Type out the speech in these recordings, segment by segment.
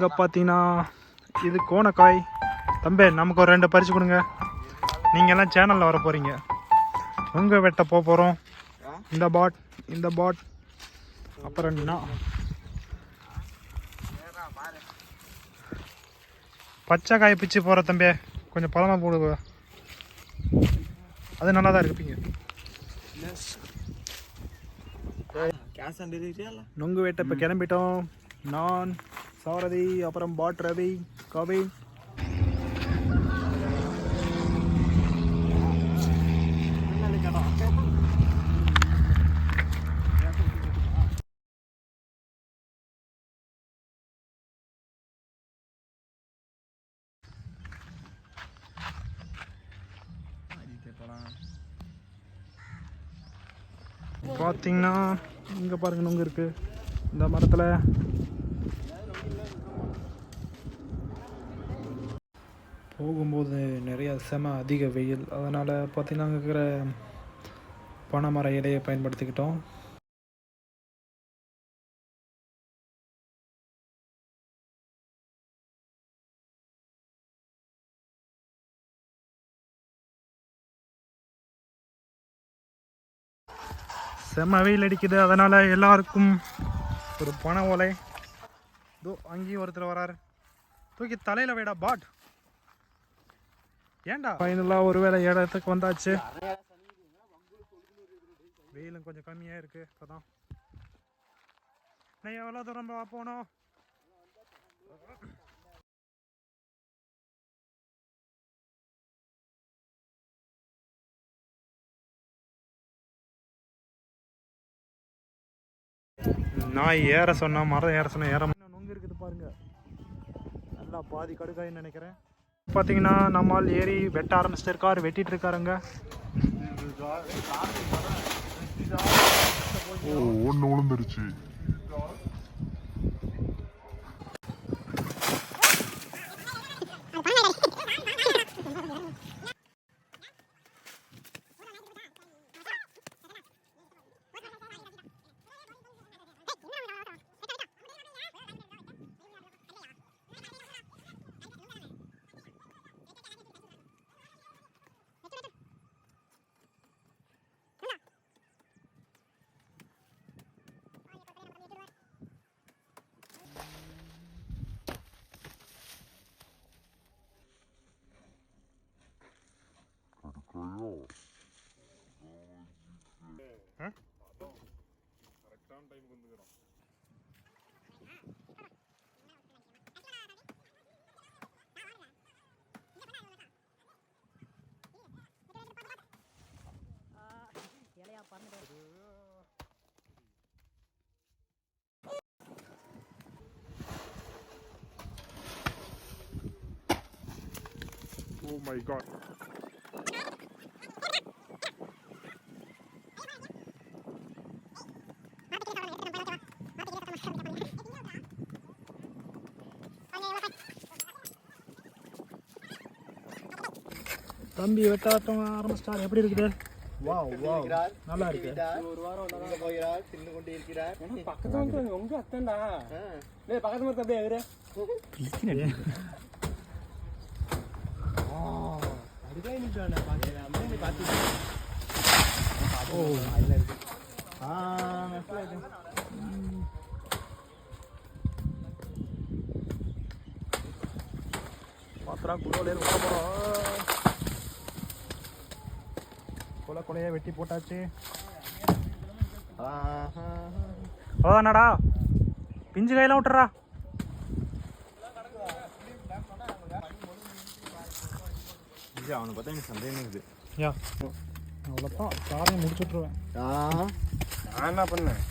இங்கே பார்த்தீங்கன்னா இது கோணக்காய். தம்பி நமக்கு ஒரு 2 பறித்து கொடுங்க. நீங்கள் எல்லாம் சேனலில் வர போகிறீங்க. நுங்கு வெட்ட போகிறோம். இந்த பாட் அப்புறம் என்ன பச்சை காய் பிச்சு போகிற தம்பி. கொஞ்சம் பழமாக போடுவ. அது நல்லா தான் இருப்பீங்க. நுங்கு வெட்ட இப்போ கிளம்பிட்டோம். நான் சாரதி, அப்புறம் பாட் ரவி, கவி. பார்த்தீங்கன்னா இங்கே பாருங்க நுங்கு இருக்கு இந்த மரத்தில். போகும்போது நிறைய அதிக வெயில். அதனால் பார்த்தீங்கன்னா அங்கே இருக்கிற பனைமர இலையை பயன்படுத்திக்கிட்டோம். செம்ம வெயில் அடிக்குது. அதனால் எல்லாருக்கும் ஒரு பனை ஓலை. இதோ அங்கேயும் ஒருத்தர் வராரு. தூக்கி தலையில் வைடா பாட். ஏண்டா ஃபைனலாக ஒரு வேளை இடத்துக்கு வந்தாச்சு. வெயிலும் கொஞ்சம் கம்மியாக இருக்குது. இப்போ தான் நான் எவ்வளோ தூரம் போனோம். நான் ஏற சொன்ன மரம் ஏற சொன்ன ஏற நுங்கு இருக்குது பாருங்க. நல்லா பாதி கடுக்காயின்னு நினைக்கிறேன். பார்த்தீங்கன்னா நம்மால் ஏறி வெட்ட ஆரம்பிச்சுட்டு இருக்காரு. வெட்டிட்டு இருக்காருங்க. ஒன்று விழுந்துருச்சு. Oh my god. தம்பி வெட்டாட்டம் ஆரம்பிச்சிட்டார். எப்படி இருக்குது? வாவ் வாவ் நல்லா இருக்கு. ஒரு வாரம் ஒண்ணா போகிறார். தின்னு கொண்டு இருக்கிறார். பக்கத்துல வந்து உங்க அத்தண்டா. டேய் பக்கத்துல வந்து அப்படியே ஏறு. கிளிக்கினே. அடிக்கை நிக்கானே பாக்கல. அம்மே பாத்து. ஓ அதுல இருக்கு. மெஸ்ல இருக்கு. பாத்ரா குரோலே வர போறோம். கொலையை வெட்டி போட்டாச்சு. அதானடா பிஞ்சு கையெல்லாம் விட்டுறா. அவனை பார்த்தா எனக்கு சந்தேகமே இருக்குது. யா அவ்வளோதான் காரையும் முடிச்சுட்ருவேன். நான் என்ன பண்ணேன்?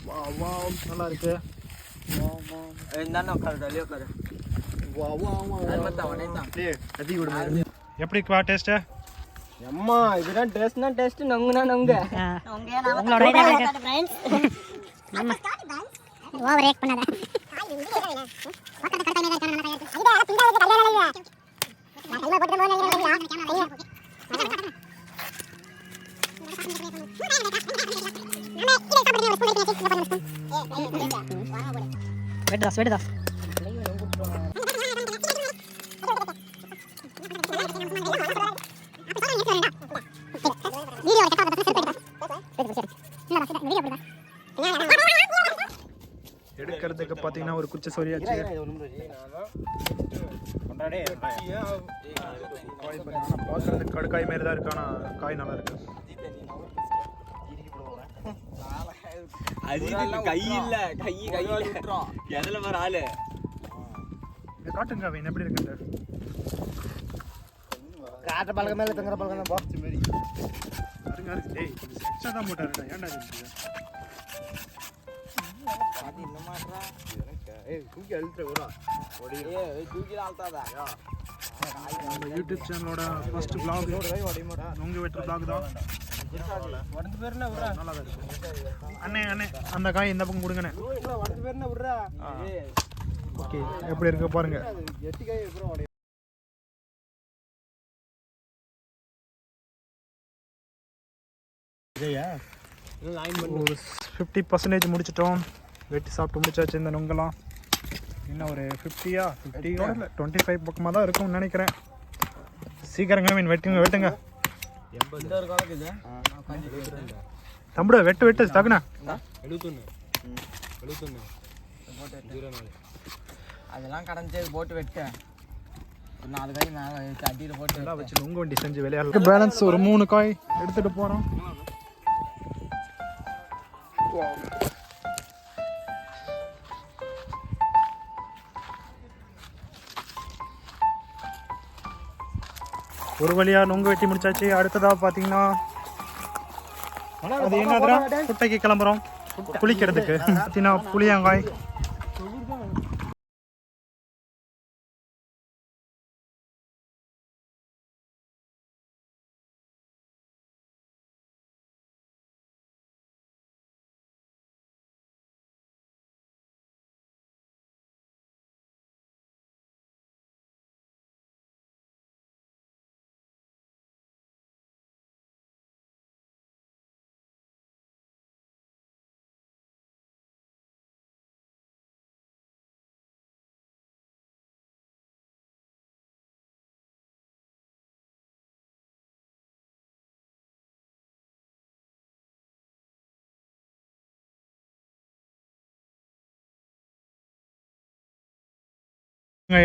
வா வா நல்லா இருக்கு. எப்படிப்பா டேஸ்ட்டு? அம்மா இதுதான் டேஸ்ட்னா டேஸ்ட், நங்குனா நங்க. உங்களோட ஃப்ரெண்ட்ஸ் நம்ம ஓவர் ரியாக்ட் பண்ணாத. பக்கத்துல கரெக்ட்டா நேரா காரணம் நல்லா இருக்கு. இது பிண்டாவுக்கு கல்யாணம் இல்ல. நான் கையில போட்டு போறேன் நினைக்கிறேன். நம்ம கீழ சாப்பிடுற ஒரு ஸ்பூன் எடுத்து வச்சிட்டு போறோம். வெட்டுதா எடுக்கிறதுக்கு பார்த்தீங்கன்னா ஒரு குச்சி சொரியாச்சு. காய் பார்த்தீங்கன்னா பார்க்கறதுக்கு கடுக்காய் மாரி தான் இருக்கு, ஆனால் காய் நல்லா இருக்கு. இதை காட்டுங்க அவன் எப்படி இருக்குன்ட்டு. காட்ட பழக மேல தங்குற பழகம் தான் பாக்ஸ் மாதிரி அதுங்க இருக்கு. டேய் எக்ஸ்ட்ரா தான் போட்டாருடா, ஏன்டா இது? அது என்ன மாட்றா ஏய் தூக்கி அழுத்துற ஊரா ஏய் தூக்கி அழுத்தாதா நம்ம யூடியூப் சேனலோட ஃபர்ஸ்ட் vlog நுங்கு வெட்டுற vlog தான். உடந்து பேர்னா ஊரா நல்லா தான் இருக்கு. அண்ணே அந்த காய் இந்த பக்கம் கொடுங்கண்ணே. உடந்து பேர்னா ஊரா ஓகே, எப்படி இருக்கு பாருங்க. எட்டி காய் அப்புறம் உடைய ஒரு 50% முடிச்சிட்டோம். வெட்டி சாப்பிட்டு முடிச்சாச்சு இந்த நுங்கெல்லாம். இன்னும் ஒரு 25 பக்கமாக தான் இருக்கும்னு நினைக்கிறேன். சீக்கிரங்க மீன் வெட்டுங்க. தம்புட வெட்டு தகுண்ணா. 71 அதெல்லாம் கடந்து போட்டு வெட்ட ஒரு 4 காய் மேலே அடியில் போட்டு எல்லாம் வச்சு நுங்கு வண்டி செஞ்சு விளையாடலாம். பேலன்ஸ் ஒரு 3 காய் எடுத்துகிட்டு போகிறோம். ஒரு வழியாக நுங்கு வெட்டி முடிச்சாச்சு. அடுத்ததாக பார்த்தீங்கன்னா அது என்னதுன்னா குட்டைக்கு கிளம்புறோம் குளிக்கிறதுக்கு. பார்த்தீங்கன்னா புளியங்காய்,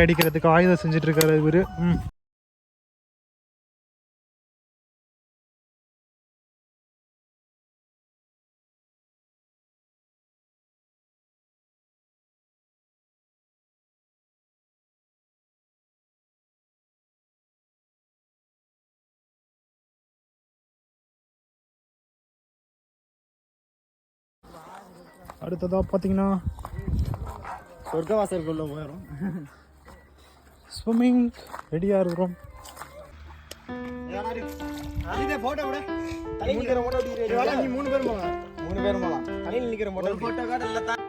அடிக்கிறதுக்கு ஆயுதம் செஞ்சுட்டு இருக்காரு இவரு. அடுத்ததா பார்த்தீங்கன்னா சொர்க்கவாசலுக்குள்ள போயிடும். ஸ்விம்மிங் ரெடியாக இருக்கிறோம். போட்டோ விட மூணு பேரும் போகலாம். தலையில் நிற்கிற போட்டோ கார்டு இல்லை தான்.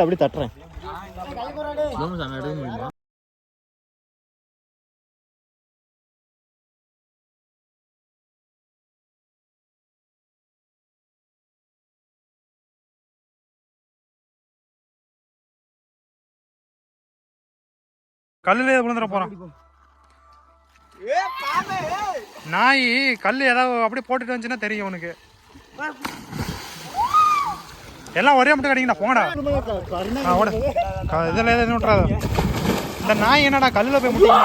அப்படி தட்டுறேன். கல்லுல விழுந்துட போறான் நாய். கல் ஏதாவது அப்படியே போட்டுட்டு வந்துச்சுன்னா தெரியும் உனக்கு. எல்லாம் ஒரே மட்டும் கிடைக்குண்ணா, போங்கடா. இதில் எதுவும் விட்றாத. இந்த நாய் என்னடா கல்லில் போய் முட்டிங்க.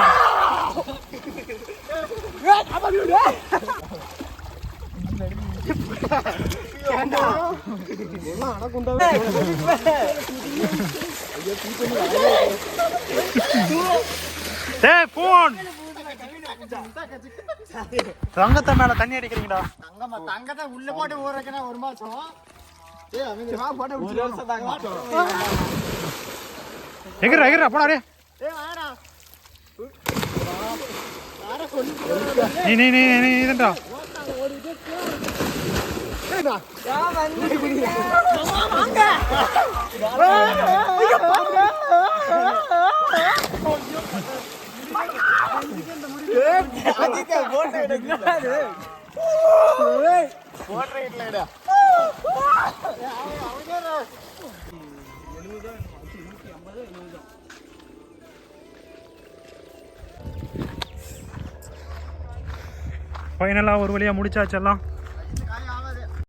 போன் தங்கத்தை மேல தண்ணி அடிக்கிறீங்கடா. தங்கத்தை உள்ள போட்டு ஊற வைக்கணும் 1 மாசம். எகிரா போடா. நீ இதுண்டா ஃபைனலாக ஒரு வழியாக முடிச்சாச்செல்லாம்.